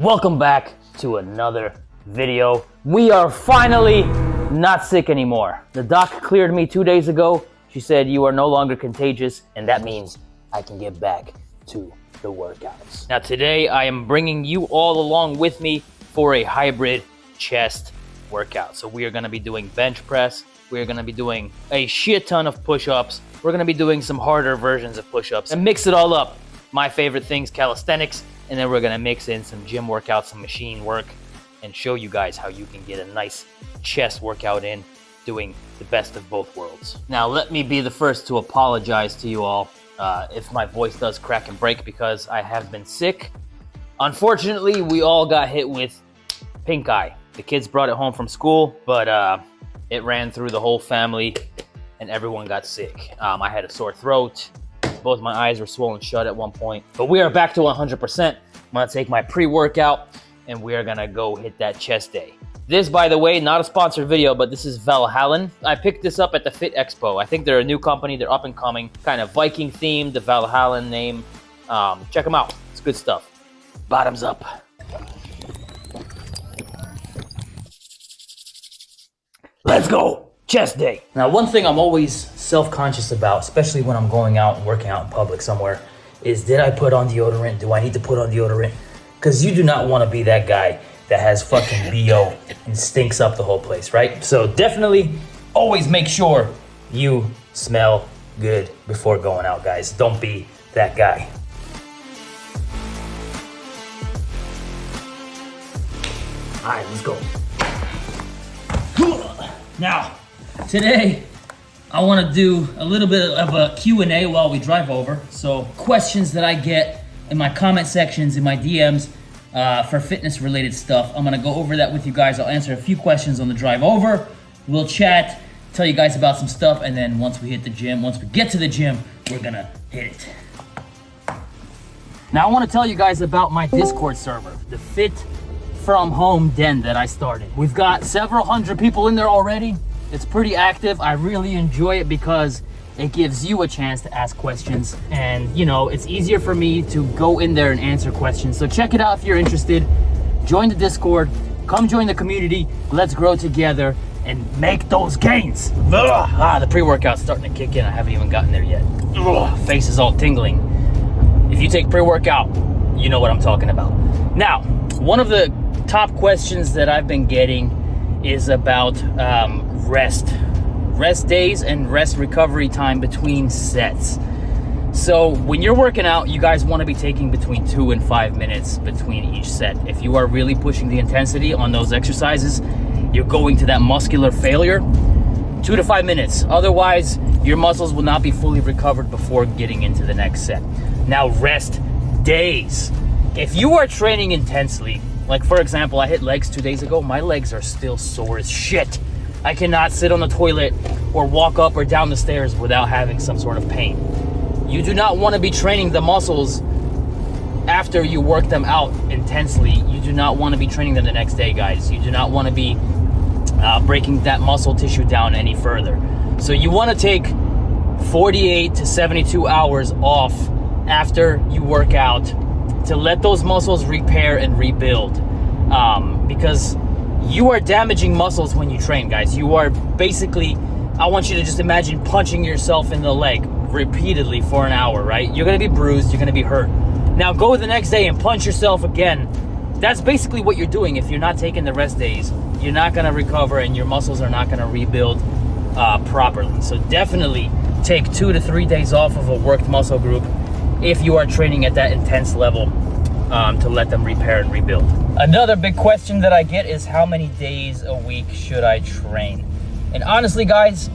Welcome back to another video. We are finally not sick anymore. The doc cleared me 2 days ago. She said you are no longer contagious, and that means I can get back to the workouts. Now today I am bringing you all along with me for a hybrid chest workout. So we are gonna be doing bench press. We are gonna be doing a shit ton of push-ups. We're gonna be doing some harder versions of push-ups and mix it all up. My favorite things, calisthenics, and then we're gonna mix in some gym workouts, some machine work, and show you guys how you can get a nice chest workout in doing the best of both worlds. Now, let me be the first to apologize to you all if my voice does crack and break because I have been sick. Unfortunately, we all got hit with pink eye. The kids brought it home from school, but it ran through the whole family and everyone got sick. I had a sore throat. Both my eyes were swollen shut at one point, but we are back to 100%. I'm gonna take my pre-workout and we are gonna go hit that chest day. This, by the way, not a sponsored video, but this is Valhallen. I picked this up at the Fit Expo. I think they're a new company, they're up and coming, kind of Viking themed, the Valhallen name. Check them out, it's good stuff. Bottoms up. Let's go. Chest day. Now, one thing I'm always self-conscious about, especially when I'm going out and working out in public somewhere, is did I put on deodorant? Do I need to put on deodorant? Because you do not want to be that guy that has fucking BO and stinks up the whole place, right? So definitely always make sure you smell good before going out, guys. Don't be that guy. All right, let's go. Now, today, I want to do a little bit of a Q&A while we drive over. So questions that I get in my comment sections, in my DMs for fitness related stuff. I'm going to go over that with you guys. I'll answer a few questions on the drive over. We'll chat, tell you guys about some stuff. And then once we hit the gym, once we get to the gym, we're going to hit it. Now I want to tell you guys about my Discord server, the Fit From Home Den that I started. We've got several hundred people in there already. It's pretty active. I really enjoy it because it gives you a chance to ask questions, and you know, it's easier for me to go in there and answer questions. So check it out if you're interested. Join the Discord, come join the community. Let's grow together and make those gains. The pre-workout's starting to kick in. I haven't even gotten there yet. Face is all tingling. If you take pre-workout, you know what I'm talking about. Now, one of the top questions that I've been getting is about rest days and rest recovery time between sets. So when you're working out, you guys want to be taking between 2 and 5 minutes between each set. If you are really pushing the intensity on those exercises, you're going to that muscular failure. 2 to 5 minutes. Otherwise, your muscles will not be fully recovered before getting into the next set. Now, rest days. If you are training intensely, like for example, I hit legs 2 days ago, my legs are still sore as shit. I cannot sit on the toilet or walk up or down the stairs without having some sort of pain. You do not want to be training the muscles after you work them out intensely. You do not want to be training them the next day, guys. You do not want to be breaking that muscle tissue down any further. So you want to take 48 to 72 hours off after you work out to let those muscles repair and rebuild, because you are damaging muscles when you train, guys. You are basically, I want you to just imagine punching yourself in the leg repeatedly for an hour, right? You're gonna be bruised, you're gonna be hurt. Now go the next day and punch yourself again. That's basically what you're doing. If you're not taking the rest days, you're not gonna recover and your muscles are not gonna rebuild properly. So definitely take 2 to 3 days off of a worked muscle group if you are training at that intense level to let them repair and rebuild. Another big question that I get is how many days a week should I train? And honestly, guys,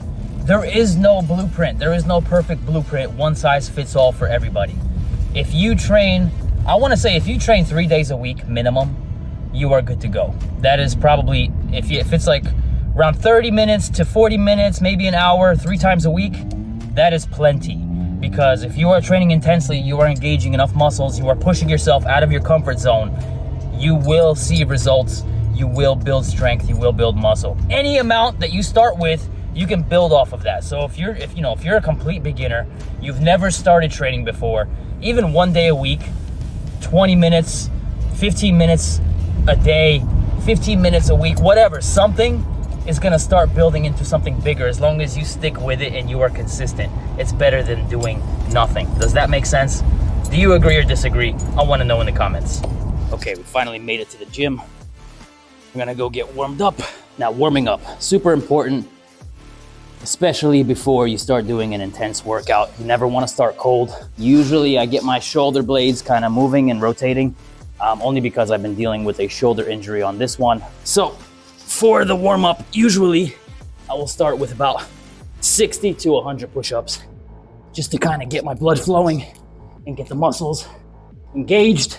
there is no blueprint. There is no perfect blueprint. One size fits all for everybody. If you train, I want to say if you train 3 days a week minimum, you are good to go. That is probably, if it's like around 30 minutes to 40 minutes, maybe an hour, 3 times a week, that is plenty. Because if you are training intensely, you are engaging enough muscles, you are pushing yourself out of your comfort zone, you will see results, you will build strength, you will build muscle. Any amount that you start with, you can build off of that. So if you're a complete beginner, you've never started training before, even 1 day a week, 20 minutes, 15 minutes a day, 15 minutes a week, whatever, something is gonna start building into something bigger as long as you stick with it and you are consistent. It's better than doing nothing. Does that make sense? Do you agree or disagree? I wanna know in the comments. Okay, we finally made it to the gym. I'm gonna go get warmed up. Now, warming up, super important, especially before you start doing an intense workout. You never wanna start cold. Usually I get my shoulder blades kind of moving and rotating, only because I've been dealing with a shoulder injury on this one. So for the warm up, usually I will start with about 60 to 100 push-ups just to kind of get my blood flowing and get the muscles engaged.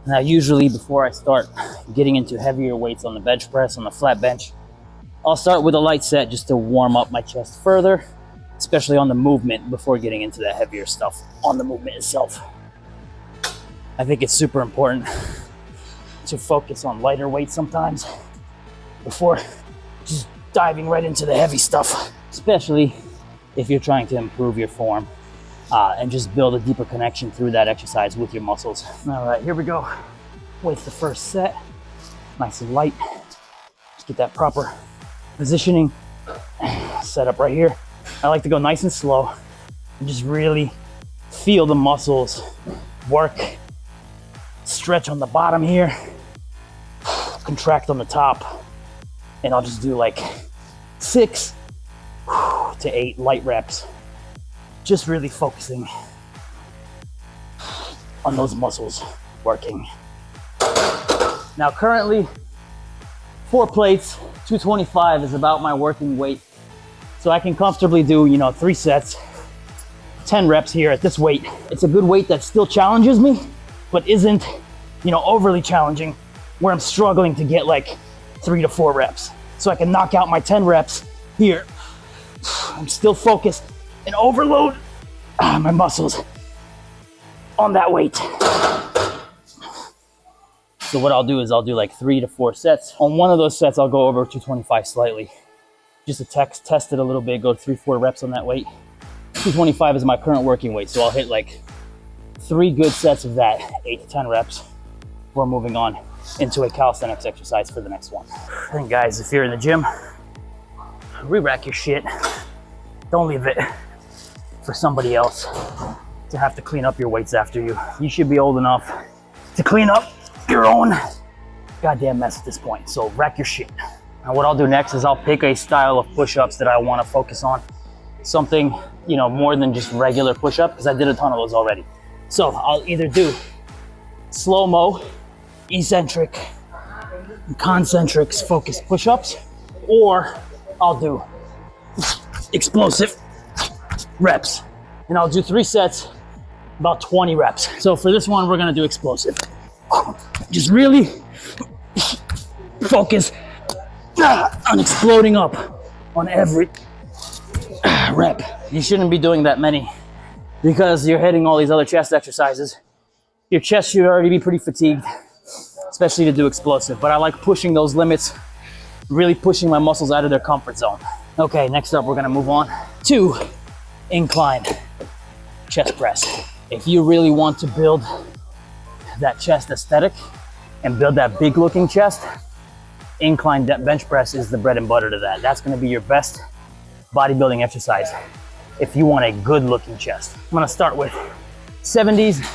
Now, usually before I start getting into heavier weights on the bench press, on the flat bench, I'll start with a light set just to warm up my chest further, especially on the movement before getting into that heavier stuff on the movement itself. I think it's super important to focus on lighter weights sometimes before just diving right into the heavy stuff, especially if you're trying to improve your form and just build a deeper connection through that exercise with your muscles. All right, here we go with the first set. Nice and light. Just get that proper positioning set up right here. I like to go nice and slow and just really feel the muscles work. Stretch on the bottom here, contract on the top, and I'll just do like 6 to 8 light reps. Just really focusing on those muscles working. Now currently, 4 plates, 225 is about my working weight. So I can comfortably do, 3 sets, 10 reps here at this weight. It's a good weight that still challenges me, but isn't, overly challenging where I'm struggling to get like 3 to 4 reps. So I can knock out my 10 reps here. I'm still focused and overload my muscles on that weight. So what I'll do is I'll do like 3 to 4 sets. On one of those sets, I'll go over 225 slightly, just to test it a little bit, go 3-4 reps on that weight. 225 is my current working weight, so I'll hit like 3 good sets of that, 8 to 10 reps, before moving on into a calisthenics exercise for the next one. And guys, if you're in the gym, re-rack your shit. Don't leave it for somebody else to have to clean up your weights after you. You should be old enough to clean up your own goddamn mess at this point. So rack your shit. And what I'll do next is I'll pick a style of push-ups that I want to focus on. Something, more than just regular push-up, because I did a ton of those already. So I'll either do slow-mo, eccentric, and concentric focused push-ups, or I'll do explosive reps. And I'll do 3 sets, about 20 reps. So for this one, we're gonna do explosive. Just really focus on exploding up on every rep. You shouldn't be doing that many because you're hitting all these other chest exercises. Your chest should already be pretty fatigued, especially to do explosive. But I like pushing those limits, really pushing my muscles out of their comfort zone. Okay, next up, we're gonna move on to incline chest press. If you really want to build that chest aesthetic and build that big looking chest, incline bench press is the bread and butter to that. That's gonna be your best bodybuilding exercise if you want a good looking chest. I'm gonna start with 70s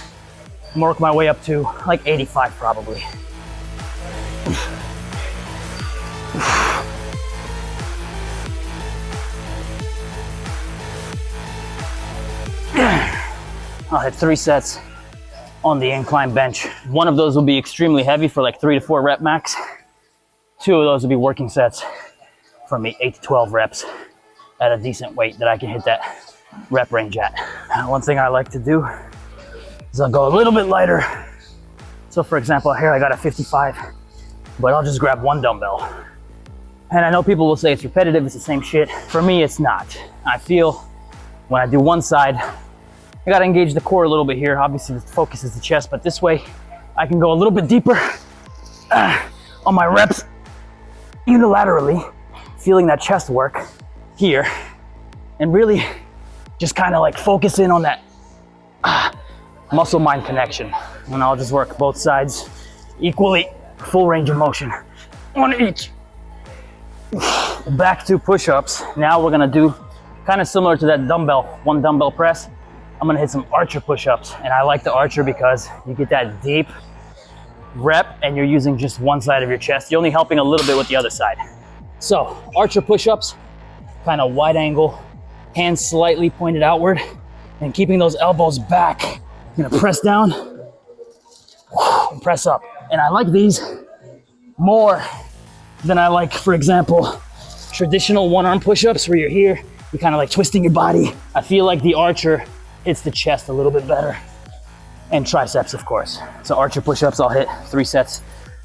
and work my way up to like 85 probably. I'll hit 3 sets on the incline bench. One of those will be extremely heavy for like 3 to 4 rep max. 2 of those will be working sets for me, 8 to 12 reps at a decent weight that I can hit that rep range at. One thing I like to do is I'll go a little bit lighter. So for example, here I got a 55, but I'll just grab 1 dumbbell. And I know people will say it's repetitive, it's the same shit. For me, it's not. I feel when I do one side, I gotta engage the core a little bit here. Obviously the focus is the chest, but this way I can go a little bit deeper on my reps unilaterally, feeling that chest work here, and really just kind of like focus in on that muscle-mind connection. And I'll just work both sides equally, full range of motion, one each. Back to push-ups. Now we're gonna do kind of similar to that one dumbbell press. I'm gonna hit some archer push-ups. And I like the archer because you get that deep rep and you're using just one side of your chest. You're only helping a little bit with the other side. So archer push-ups, kind of wide angle, hands slightly pointed outward and keeping those elbows back. You're gonna press down and press up. And I like these more than I like, for example, traditional one-arm push-ups where you're here, you're kind of like twisting your body. I feel like the archer hits the chest a little bit better, and triceps, of course. So archer push-ups, I'll hit 3 sets,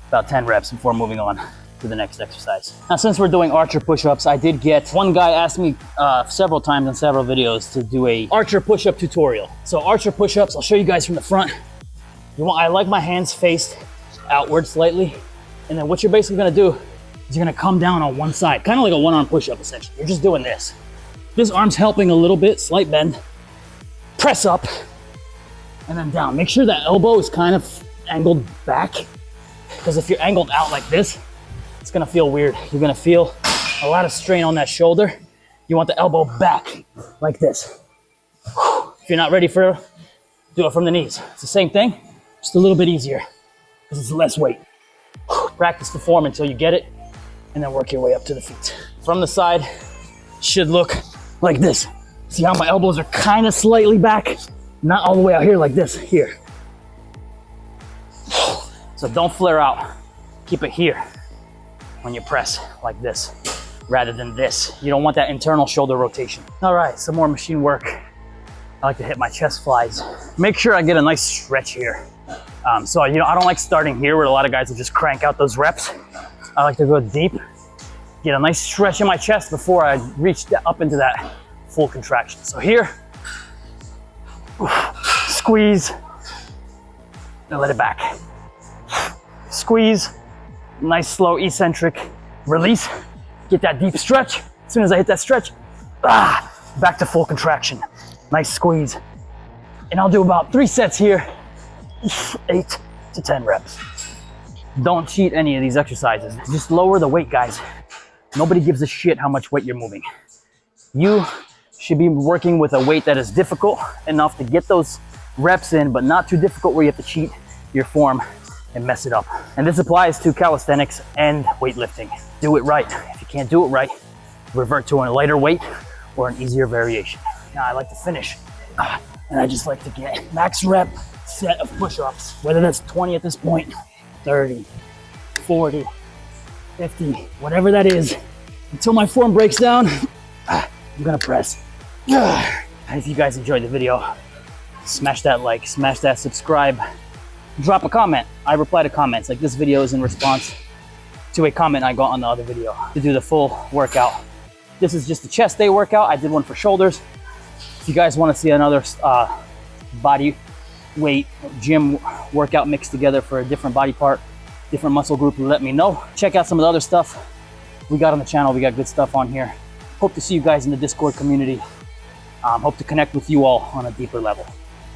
about 10 reps before moving on to the next exercise. Now, since we're doing archer push-ups, I did get, one guy asked me several times in several videos to do a archer push-up tutorial. So archer push-ups, I'll show you guys from the front. I like my hands faced outward slightly, and then what you're basically gonna do is you're gonna come down on one side, kind of like a one-arm push-up essentially. You're just doing this. This arm's helping a little bit, slight bend, press up, and then down. Make sure that elbow is kind of angled back, because if you're angled out like this, it's gonna feel weird. You're gonna feel a lot of strain on that shoulder. You want the elbow back like this. If you're not ready for it, do it from the knees. It's the same thing, just a little bit easier, because it's less weight. Practice the form until you get it, and then work your way up to the feet. From the side, should look like this. See how my elbows are kind of slightly back? Not all the way out here like this, here. So don't flare out. Keep it here when you press like this, rather than this. You don't want that internal shoulder rotation. All right, some more machine work. I like to hit my chest flies. Make sure I get a nice stretch here. So, I don't like starting here where a lot of guys will just crank out those reps. I like to go deep, get a nice stretch in my chest before I reach up into that full contraction. So here, squeeze, and let it back. Squeeze, nice slow eccentric release. Get that deep stretch. As soon as I hit that stretch, back to full contraction. Nice squeeze. And I'll do about 3 sets here, 8 to 10 reps. Don't cheat any of these exercises. Just lower the weight, guys. Nobody gives a shit how much weight you're moving. You should be working with a weight that is difficult enough to get those reps in, but not too difficult where you have to cheat your form and mess it up. And this applies to calisthenics and weightlifting. Do it right. If you can't do it right, revert to a lighter weight or an easier variation. Now I like to finish, and I just like to get max rep set of push-ups, whether that's 20 at this point, 30, 40, 50, whatever that is, until my form breaks down. I'm gonna press. If you guys enjoyed the video, smash that like, smash that subscribe, drop a comment. I reply to comments. Like this video is in response to a comment I got on the other video to do the full workout. This is just the chest day workout. I did one for shoulders. If you guys want to see another body weight gym workout mixed together for a different body part, different muscle group, let me know. Check out some of the other stuff we got on the channel. We got good stuff on here. Hope to see you guys in the Discord community. Hope to connect with you all on a deeper level.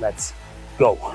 Let's go.